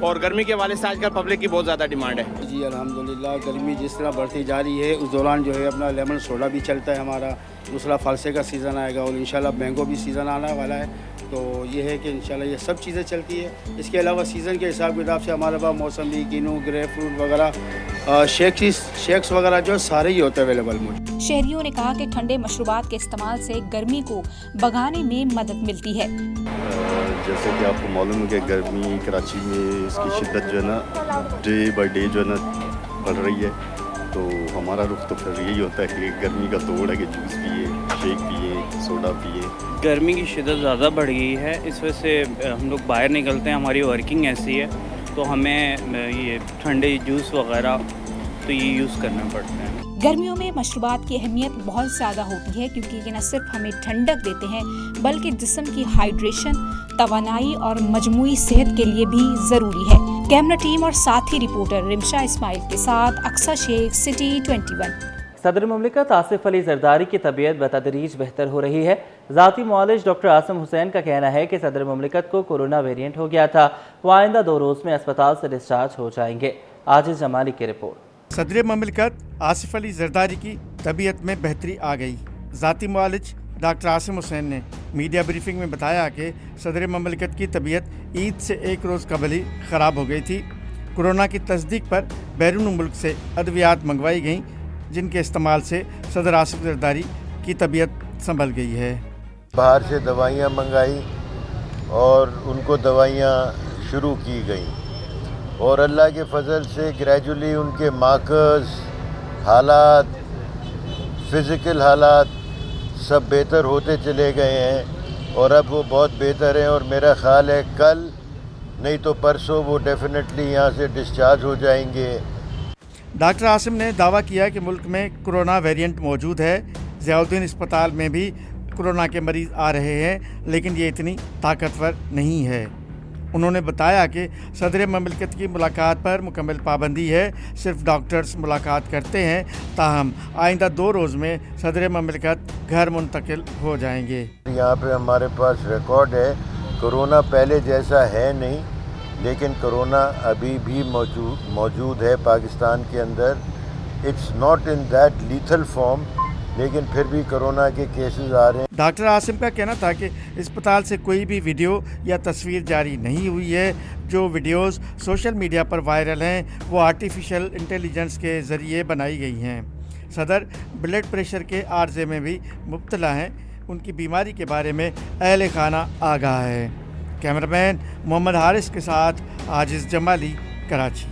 اور گرمی کے حوالے سے آج کل پبلک کی بہت زیادہ ڈیمانڈ ہے. جی الحمدللہ گرمی جس طرح بڑھتی جا رہی ہے اس دوران جو ہے اپنا لیمن سوڈا بھی چلتا ہے ہمارا. دوسرا فالسے کا سیزن آئے گا اور انشاءاللہ مینگو بھی سیزن آنے والا ہے. تو یہ ہے کہ انشاءاللہ یہ سب چیزیں چلتی ہے. اس کے علاوہ سیزن کے حساب کتاب سے ہمارے پاس موسمی کینو گریپ فروٹ وغیرہ شیکس وغیرہ جو سارے ہی ہوتے ہیں اویلیبل. شہریوں نے کہا کہ ٹھنڈے مشروبات کے استعمال سے گرمی کو بھگانے میں مدد ملتی ہے. جیسے کہ آپ کو معلوم ہے کہ گرمی کراچی میں اس کی شدت جو ہے نا ڈے بائی ڈے جو ہے نا بڑھ رہی ہے. تو ہمارا رخ تو پھر یہی ہوتا ہے کہ گرمی کا توڑ ہے کہ جوس پیے, شیک پیے, سوڈا پیے. گرمی کی شدت زیادہ بڑھ گئی ہے, اس وجہ سے ہم لوگ باہر نکلتے ہیں, ہماری ورکنگ ایسی ہے تو ہمیں یہ ٹھنڈے جوس وغیرہ تو یہ یوز کرنا پڑتا ہے. گرمیوں میں مشروبات کی اہمیت بہت زیادہ ہوتی ہے کیونکہ یہ نہ صرف ہمیں ٹھنڈک دیتے ہیں بلکہ جسم کی ہائیڈریشن, توانائی اور مجموعی صحت کے لیے بھی ضروری ہے. کیمرہ ٹیم اور ساتھی رپورٹر رمشا اسماعیل کے ساتھ اقصی شیخ, سٹی 21. صدر مملکت آصف علی زرداری کی طبیعت بتدریج بہتر ہو رہی ہے. ذاتی معالج ڈاکٹر عاصم حسین کا کہنا ہے کہ صدر مملکت کو کورونا ویرینٹ ہو گیا تھا, وہ آئندہ 2 روز میں اسپتال سے ڈسچارج ہو جائیں گے. عاجز جمالی کی رپورٹ. صدر مملکت آصف علی زرداری کی طبیعت میں بہتری آ گئی. ذاتی معالج ڈاکٹر عاصم حسین نے میڈیا بریفنگ میں بتایا کہ صدر مملکت کی طبیعت عید سے 1 روز قبل ہی خراب ہو گئی تھی. کورونا کی تصدیق پر بیرون ملک سے ادویات منگوائی گئیں جن کے استعمال سے صدر آصف زرداری کی طبیعت سنبھل گئی ہے. باہر سے دوائیاں منگائی اور ان کو دوائیاں شروع کی گئیں اور اللہ کے فضل سے گریجولی ان کے مارکرز, حالات, فزیکل حالات سب بہتر ہوتے چلے گئے ہیں اور اب وہ بہت بہتر ہیں اور میرا خیال ہے کل نہیں تو پرسوں وہ ڈیفینیٹلی یہاں سے ڈسچارج ہو جائیں گے. ڈاکٹر عاصم نے دعویٰ کیا کہ ملک میں کورونا ویرینٹ موجود ہے. ضیاء الدین اسپتال میں بھی کورونا کے مریض آ رہے ہیں لیکن یہ اتنی طاقتور نہیں ہے. انہوں نے بتایا کہ صدر مملکت کی ملاقات پر مکمل پابندی ہے, صرف ڈاکٹرز ملاقات کرتے ہیں. تاہم آئندہ 2 روز میں صدر مملکت گھر منتقل ہو جائیں گے. یہاں پہ ہمارے پاس ریکارڈ ہے, کورونا پہلے جیسا ہے نہیں لیکن کورونا ابھی بھی موجود ہے پاکستان کے اندر. It's not in that lethal form لیکن پھر بھی کورونا کے کیسز آ رہے ہیں. ڈاکٹر عاصم کا کہنا تھا کہ اسپتال سے کوئی بھی ویڈیو یا تصویر جاری نہیں ہوئی ہے. جو ویڈیوز سوشل میڈیا پر وائرل ہیں وہ آرٹیفیشل انٹیلیجنس کے ذریعے بنائی گئی ہیں. صدر بلڈ پریشر کے عارضے میں بھی مبتلا ہیں. ان کی بیماری کے بارے میں اہل خانہ آگاہ ہے. کیمرہ مین محمد حارث کے ساتھ عاجز جمالی, کراچی.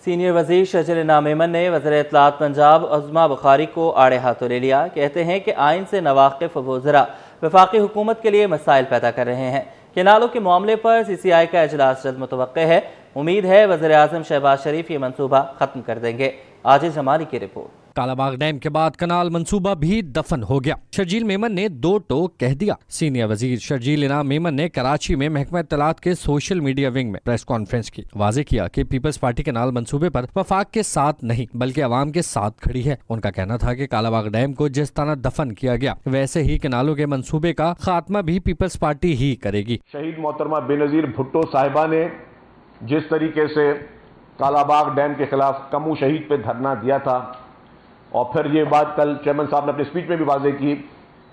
سینئر وزیر شرجیل انعام میمن نے وزیر اطلاعات پنجاب عظمیٰ بخاری کو آڑے ہاتھوں لے لیا. کہتے ہیں کہ آئین سے ناواقف وزراء وفاقی حکومت کے لیے مسائل پیدا کر رہے ہیں. کینالوں کے معاملے پر CCI کا اجلاس جلد متوقع ہے. امید ہے وزیر اعظم شہباز شریف یہ منصوبہ ختم کر دیں گے. عاجز جمالی کی رپورٹ. کالا باغ ڈیم کے بعد کنال منصوبہ بھی دفن ہو گیا. شرجیل میمن نے 2 ٹوک کہہ دیا. سینئر وزیر شرجیل انعام میمن نے کراچی میں محکمہ اطلاعات کے سوشل میڈیا ونگ میں پریس کانفرنس کی. واضح کیا کہ پیپلز پارٹی کنال منصوبے پر وفاق کے ساتھ نہیں بلکہ عوام کے ساتھ کھڑی ہے. ان کا کہنا تھا کہ کالا باغ ڈیم کو جس طرح دفن کیا گیا ویسے ہی کنالوں کے منصوبے کا خاتمہ بھی پیپلز پارٹی ہی کرے گی. شہید محترمہ بے نظیر بھٹو صاحبہ نے جس طریقے سے کالا باغ ڈیم کے خلاف کمو شہید پہ دھرنا دیا تھا اور پھر یہ بات کل چیئرمین صاحب نے اپنے اسپیچ میں بھی واضح کی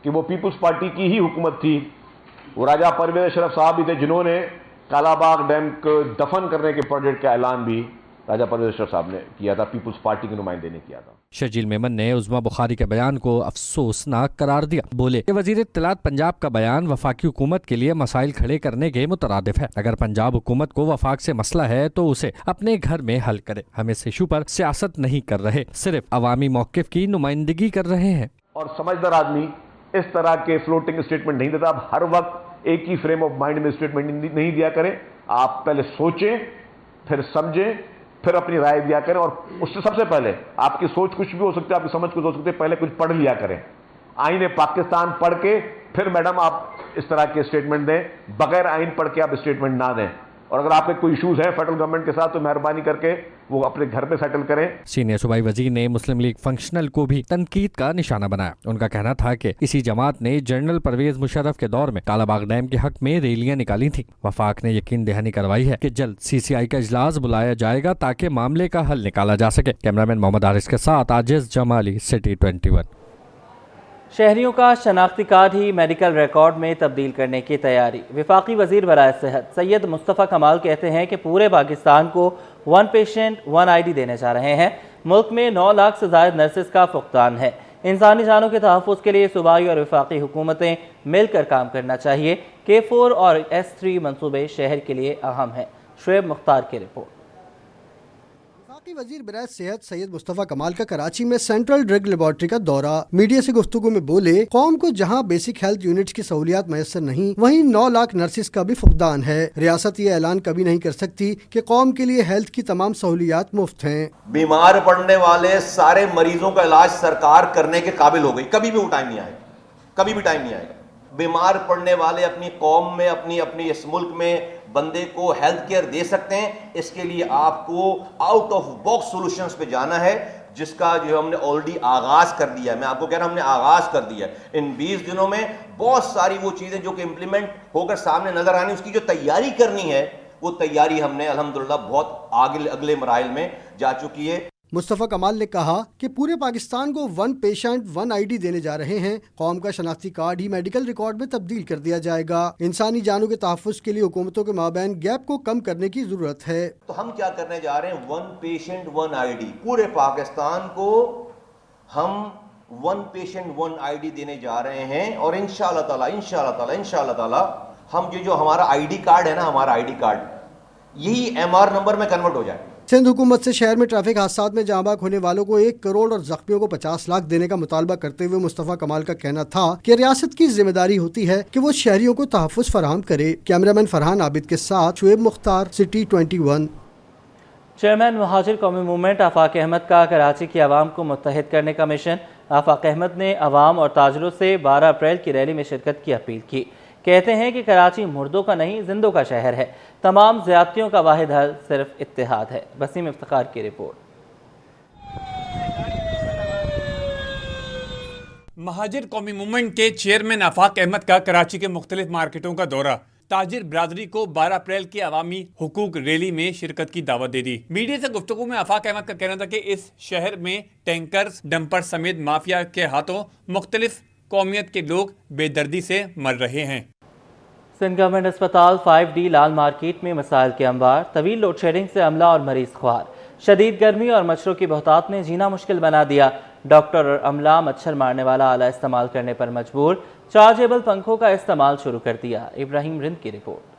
کہ وہ پیپلز پارٹی کی ہی حکومت تھی. وہ راجہ پرویز اشرف صاحب بھی تھے جنہوں نے کالا باغ ڈیم کو دفن کرنے کے پروجیکٹ کا اعلان بھی راجہ پرویز اشرف صاحب نے کیا تھا, پیپلز پارٹی کے نمائندے نے کیا تھا. شرجیل میمن نے عظمیٰ بخاری کے بیان کو افسوسناک قرار دیا. بولے کہ وزیر اطلاعات پنجاب کا بیان وفاقی حکومت کے لیے مسائل کھڑے کرنے کے مترادف ہے. اگر پنجاب حکومت کو وفاق سے مسئلہ ہے تو اسے اپنے گھر میں حل کرے. ہم اس ایشو پر سیاست نہیں کر رہے, صرف عوامی موقف کی نمائندگی کر رہے ہیں. اور سمجھدار آدمی اس طرح کے فلوٹنگ اسٹیٹمنٹ نہیں دیتا. اب ہر وقت ایک ہی فریم آف مائنڈ میں اسٹیٹمنٹ نہیں دیا کریں. آپ پہلے سوچیں, پھر سمجھیں, پھر اپنی رائے دیا کریں. اور اس سے سب سے پہلے آپ کی سوچ کچھ بھی ہو سکتی ہے, آپ کی سمجھ کچھ ہو سکتی ہے, پہلے کچھ پڑھ لیا کریں. آئین پاکستان پڑھ کے پھر میڈم آپ اس طرح کے اسٹیٹمنٹ دیں. بغیر آئین پڑھ کے آپ اسٹیٹمنٹ نہ دیں. اور اگر آپ کے کوئی ایشوز ہیں فیڈرل گورنمنٹ کے ساتھ تو مہربانی کر کے وہ اپنے گھر پہ سیٹل کریں. سینئر صوبائی وزیر نے مسلم لیگ فنکشنل کو بھی تنقید کا نشانہ بنایا. ان کا کہنا تھا کہ اسی جماعت نے جنرل پرویز مشرف کے دور میں کالا باغ ڈیم کے حق میں ریلیاں نکالی تھیں. وفاق نے یقین دہانی کروائی ہے کہ جلد CCI کا اجلاس بلایا جائے گا تاکہ معاملے کا حل نکالا جا سکے. کیمرامین محمد حارث کے ساتھ عاجز جمالی، سٹی 21. شہریوں کا شناختی کارڈ ہی میڈیکل ریکارڈ میں تبدیل کرنے کی تیاری. وفاقی وزیر برائے صحت سید مصطفیٰ کمال کہتے ہیں کہ پورے پاکستان کو 1 پیشنٹ 1 ID دینے جا رہے ہیں. ملک میں 9 لاکھ سے زائد نرسز کا فقدان ہے. انسانی جانوں کے تحفظ کے لیے صوبائی اور وفاقی حکومتیں مل کر کام کرنا چاہیے. K4 اور S3 منصوبے شہر کے لیے اہم ہیں. شعیب مختار کی رپورٹ. وفاقی وزیر برائے صحت سید مصطفیٰ کمال کا کراچی میں سینٹرل ڈرگ لیبارٹری کا دورہ. میڈیا سے گفتگو میں بولے، قوم کو جہاں بیسک ہیلتھ یونٹس کی سہولیات میسر نہیں، وہیں 9 لاکھ نرسز کا بھی فقدان ہے. ریاست یہ اعلان کبھی نہیں کر سکتی کہ قوم کے لیے ہیلتھ کی تمام سہولیات مفت ہیں. بیمار پڑنے والے سارے مریضوں کا علاج سرکار کرنے کے قابل ہو گئی. کبھی بھی وہ ٹائم نہیں آئے گا، کبھی بھی ٹائم نہیں آئے گا. بیمار پڑنے والے اپنی قوم میں، اپنی اس ملک میں بندے کو ہیلتھ کیئر دے سکتے ہیں. اس کے لیے آپ کو آؤٹ آف باکس سولوشنز پہ جانا ہے، جس کا جو ہم نے آلریڈی آغاز کر دیا ہے. میں آپ کو کہہ رہا ہوں ہم نے آغاز کر دیا ہے. ان 20 دنوں میں بہت ساری وہ چیزیں جو کہ امپلیمنٹ ہو کر سامنے نظر آنی، اس کی جو تیاری کرنی ہے وہ تیاری ہم نے الحمدللہ بہت اگلے مراحل میں جا چکی ہے. مصطفیٰ کمال نے کہا کہ پورے پاکستان کو 1 پیشنٹ 1 ID دینے جا رہے ہیں. قوم کا شناختی کارڈ ہی میڈیکل ریکارڈ میں تبدیل کر دیا جائے گا. انسانی جانوں کے تحفظ کے لیے حکومتوں کے مابین گیپ کو کم کرنے کی ضرورت ہے. تو ہم کیا کرنے جا رہے ہیں؟ 1 پیشنٹ 1 ID. پورے پاکستان کو ہم 1 پیشنٹ 1 ID دینے جا رہے ہیں. اور انشاءاللہ تعالی ہم جو ہمارا ID کارڈ ہے نا، ہمارا ID کارڈ یہی MR نمبر میں کنورٹ ہو جائے. سندھ حکومت سے شہر میں ٹریفک حادثات میں جاں بحق ہونے والوں کو 1 کروڑ اور زخمیوں کو 50 لاکھ دینے کا مطالبہ کرتے ہوئے مصطفیٰ کمال کا کہنا تھا کہ ریاست کی ذمہ داری ہوتی ہے کہ وہ شہریوں کو تحفظ فراہم کرے. کیمرامین فرحان عابد کے ساتھ شعیب مختار، سٹی 21. چیئرمین مہاجر قومی موومنٹ آفاق احمد کا کراچی کی عوام کو متحد کرنے کا مشن. آفاق احمد نے عوام اور تاجروں سے 12 اپریل کی ریلی میں شرکت کی اپیل کی. کہتے ہیں کہ کراچی مردوں کا نہیں، زندوں کا شہر ہے. تمام زیادتیوں کا واحد حل صرف اتحاد ہے. وسیم افتخار کی رپورٹ. مہاجر قومی موومنٹ کے چیئرمین آفاق احمد کا کراچی کے مختلف مارکیٹوں کا دورہ. تاجر برادری کو 12 اپریل کی عوامی حقوق ریلی میں شرکت کی دعوت دے دی. میڈیا سے گفتگو میں آفاق احمد کا کہنا تھا کہ اس شہر میں ٹینکرز، ڈمپر سمیت مافیا کے ہاتھوں مختلف قومیت کے لوگ بے دردی سے مر رہے ہیں. سندھ گورنمنٹ اسپتال 5D لال مارکیٹ میں مسائل کے انبار. طویل لوڈ شیڈنگ سے عملہ اور مریض خوار. شدید گرمی اور مچھروں کی بہتات نے جینا مشکل بنا دیا. ڈاکٹر اور عملہ مچھر مارنے والا آلہ استعمال کرنے پر مجبور. چارجیبل پنکھوں کا استعمال شروع کر دیا. ابراہیم رند کی رپورٹ.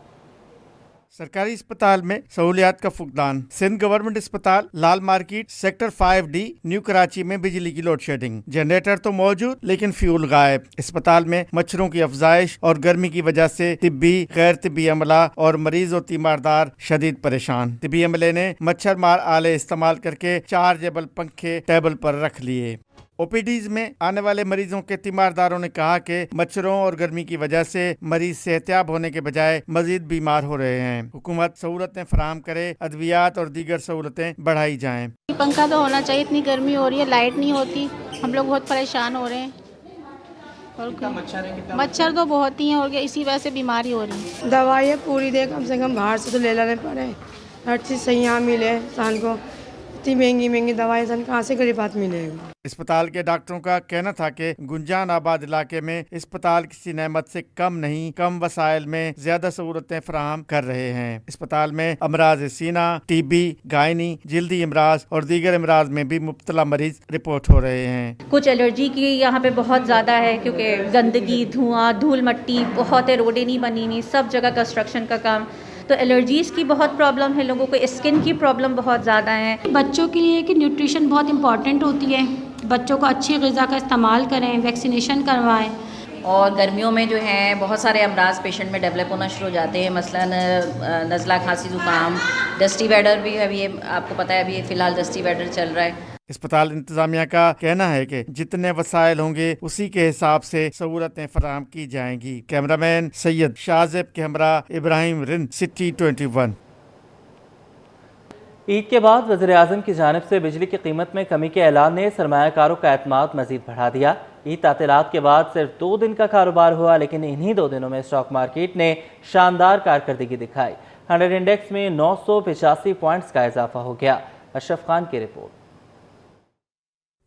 سرکاری اسپتال میں سہولیات کا فقدان. سندھ گورنمنٹ اسپتال لال market sector 5D new Karachi میں بجلی کی لوڈ شیڈنگ. جنریٹر تو موجود لیکن فیول غائب. اسپتال میں مچھروں کی افزائش اور گرمی کی وجہ سے طبی، غیر طبی عملہ اور مریض و تیماردار شدید پریشان. طبی عملے نے مچھر مار آلے استعمال کر کے چارجیبل پنکھے ٹیبل پر رکھ لیے. OPDs میں آنے والے مریضوں کے تیمارداروں نے کہا کہ مچھروں اور گرمی کی وجہ سے مریض صحتیاب ہونے کے بجائے مزید بیمار ہو رہے ہیں. حکومت سہولتیں فراہم کرے، ادویات اور دیگر سہولتیں بڑھائی جائیں. پنکھا تو ہونا چاہیے، اتنی گرمی ہو رہی ہے، لائٹ نہیں ہوتی، ہم لوگ بہت پریشان ہو رہے ہیں. اور مچھر تو بہت ہی ہیں اور اسی وجہ سے بیماری ہو رہی ہے. دوائیں پوری دے کم سے کم باہر سے تو لے لینے پڑے. ہر چیز صحیح یہاں ملے انسان کو. اتنی مہنگی دوائی انسان کہاں سے غریبات ملے گی. اسپتال کے ڈاکٹروں کا کہنا تھا کہ گنجان آباد علاقے میں اسپتال کسی نعمت سے کم نہیں، کم وسائل میں زیادہ سہولتیں فراہم کر رہے ہیں. اسپتال میں امراض سینہ، TB، گائنی، جلدی امراض اور دیگر امراض میں بھی مبتلا مریض رپورٹ ہو رہے ہیں. کچھ الرجی کی یہاں پہ بہت زیادہ ہے کیونکہ گندگی، دھواں، دھول مٹی بہت ہے، روڈیں نہیں بنی ہوئی، سب جگہ کنسٹرکشن کا کام، تو الرجیز کی بہت پرابلم ہے لوگوں کو. اسکن کی پرابلم بہت زیادہ ہے. بچوں کے لیے کہ نیوٹریشن بہت امپورٹنٹ ہوتی ہے. بچوں کو اچھی غذا کا استعمال کریں، ویکسینیشن کروائیں. اور گرمیوں میں جو ہیں بہت سارے امراض پیشنٹ میں ڈیولپ ہونا شروع ہو جاتے ہیں، مثلاً نزلہ، کھانسی، زکام. ڈسٹی ویڈر بھی ابھی آپ کو پتہ ہے ابھی فی الحال ڈسٹی ویڈر چل رہا ہے. اسپتال انتظامیہ کا کہنا ہے کہ جتنے وسائل ہوں گے اسی کے حساب سے سہولتیں فراہم کی جائیں گی. کیمرامین سید شاہ زیب کے ہمراہ ابراہیم رند، سٹی 21. عید کے بعد وزیراعظم کی جانب سے بجلی کی قیمت میں کمی کے اعلان نے سرمایہ کاروں کا اعتماد مزید بڑھا دیا۔ عید تعطیلات کے بعد صرف 2 دن کا کاروبار ہوا، لیکن انہی 2 دنوں میں اسٹاک مارکیٹ نے شاندار کارکردگی دکھائی۔ 100 انڈیکس میں 985 پوائنٹس کا اضافہ ہو گیا۔ اشرف خان کی رپورٹ۔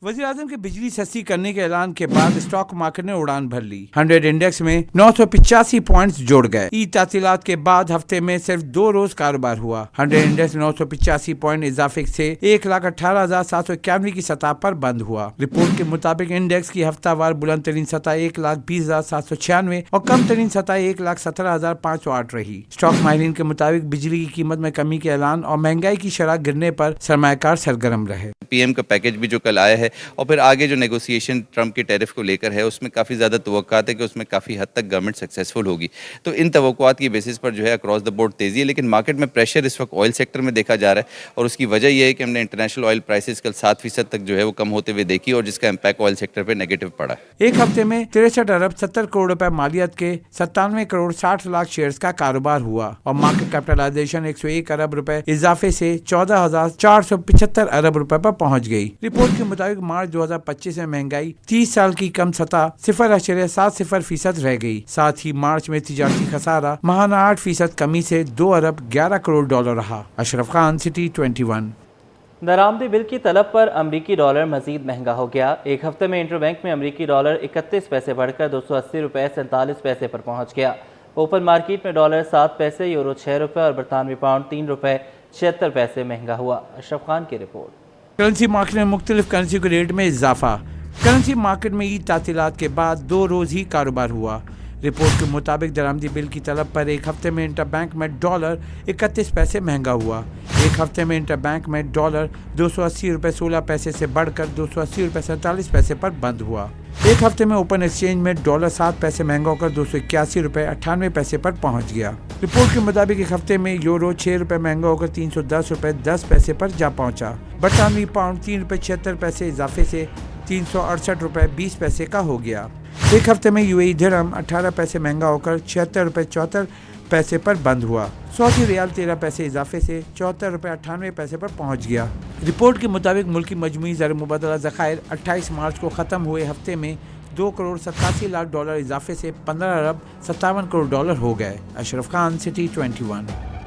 وزیراعظم کے بجلی سستی کرنے کے اعلان کے بعد اسٹاک مارکیٹ نے اڑان بھر لی۔ 100 انڈیکس میں 985 پوائنٹس جوڑ گئے۔ عید تعطیلات کے بعد ہفتے میں صرف 2 روز کاروبار ہوا۔ 100 انڈیکس 985 پوائنٹ اضافے سے 1,18,791 کی سطح پر بند ہوا۔ رپورٹ کے مطابق انڈیکس کی ہفتہ وار بلند ترین سطح 1,20,796 اور کم ترین سطح 1,17,508 رہی۔ اسٹاک ماہرین کے مطابق بجلی کی قیمت میں کمی کے اعلان اور مہنگائی کی شرح گرنے پر سرمایہ کار سرگرم رہے۔ پی ایم کا پیکج بھی جو کل آیا ہے اور پھر آگے جو نیگوسیشن ٹرمپ کے ٹیرف کو لے کر ہے، اس میں کافی زیادہ توقعات ہے کہ اس میں کافی حد تک گورنمنٹ سکسیسفل ہوگی۔ تو ان توقعات کی بیسس پر جو ہے اکراس دا بورڈ تیزی ہے، لیکن مارکیٹ میں پریشر اس وقت آئل سیکٹر میں دیکھا جا رہا ہے، اور اس کی وجہ یہ ہے کہ ہم نے انٹرنیشنل آئل پرائسز کل 7% تک جو ہے وہ کم ہوتے ہوئے دیکھی، اور جس کا امپیکٹ آئل سیکٹر پہ نیگیٹو پڑا۔ ایک ہفتے میں 63 ارب 70 کروڑ روپے مالیت کے 97 کروڑ 60 لاکھ شیئرز کا کاروبار ہوا، اور مارکیٹ کیپٹلائزیشن 101 ارب روپے اضافے سے 14,475 ارب روپے پر پہنچ گئی۔ رپورٹ کے مطابق مارچ 2025 میں مہنگائی 30 سال کی کم سطح 0.70% رہ گئی۔ ساتھ ہی مارچ میں تجارتی خسارہ ماہانہ 8% کمی سے 2 ارب 11 کروڑ ڈالر رہا۔ اشرف خان، سٹی 21۔ درآمدی بل کی طلب پر امریکی ڈالر مزید مہنگا ہو گیا۔ ایک ہفتے میں انٹر بینک میں امریکی ڈالر 31 پیسے بڑھ کر 280 روپے 47 پیسے پر پہنچ گیا۔ اوپن مارکیٹ میں ڈالر 7 پیسے، یورو 6 روپے اور برطانوی پاؤنڈ 3 روپے 76 پیسے مہنگا ہوا۔ اشرف خان کی رپورٹ۔ کرنسی مارکیٹ میں مختلف کرنسی کے ریٹ میں اضافہ۔ کرنسی مارکیٹ میں عید تعطیلات کے بعد 2 روز ہی کاروبار ہوا۔ رپورٹ کے مطابق درآمدی بل کی طلب پر ایک ہفتے میں انٹر بینک میں ڈالر 31 پیسے مہنگا ہوا۔ ایک ہفتے میں انٹر بینک میں ڈالر 280 روپے 16 پیسے سے بڑھ کر 280 روپے 47 پیسے پر بند ہوا۔ ایک ہفتے میں اوپن ایکسچینج میں ڈالر 7 پیسے مہنگا ہو کر 281 روپے 98 پیسے پر پہنچ گیا۔ رپورٹ کے مطابق ایک ہفتے میں یورو 6 روپے مہنگا ہو کر 310 روپے 10 پیسے پر جا پہنچا۔ برطانوی پاؤنڈ 3 روپے 76 پیسے اضافے سے 368 روپے 20 پیسے کا ہو گیا۔ ایک ہفتے میں UAE درہم 18 پیسے مہنگا ہو کر 76 روپے 74 پیسے پر بند ہوا۔ سعودی ریال 13 پیسے اضافے سے 74 روپے 98 پیسے پر پہنچ گیا۔ رپورٹ کے مطابق ملکی مجموعی زر مبادلہ ذخائر 28 مارچ کو ختم ہوئے ہفتے میں 2 کروڑ 87 لاکھ ڈالر اضافے سے 15 ارب 57 کروڑ ڈالر ہو گئے۔ اشرف خان، سٹی 21۔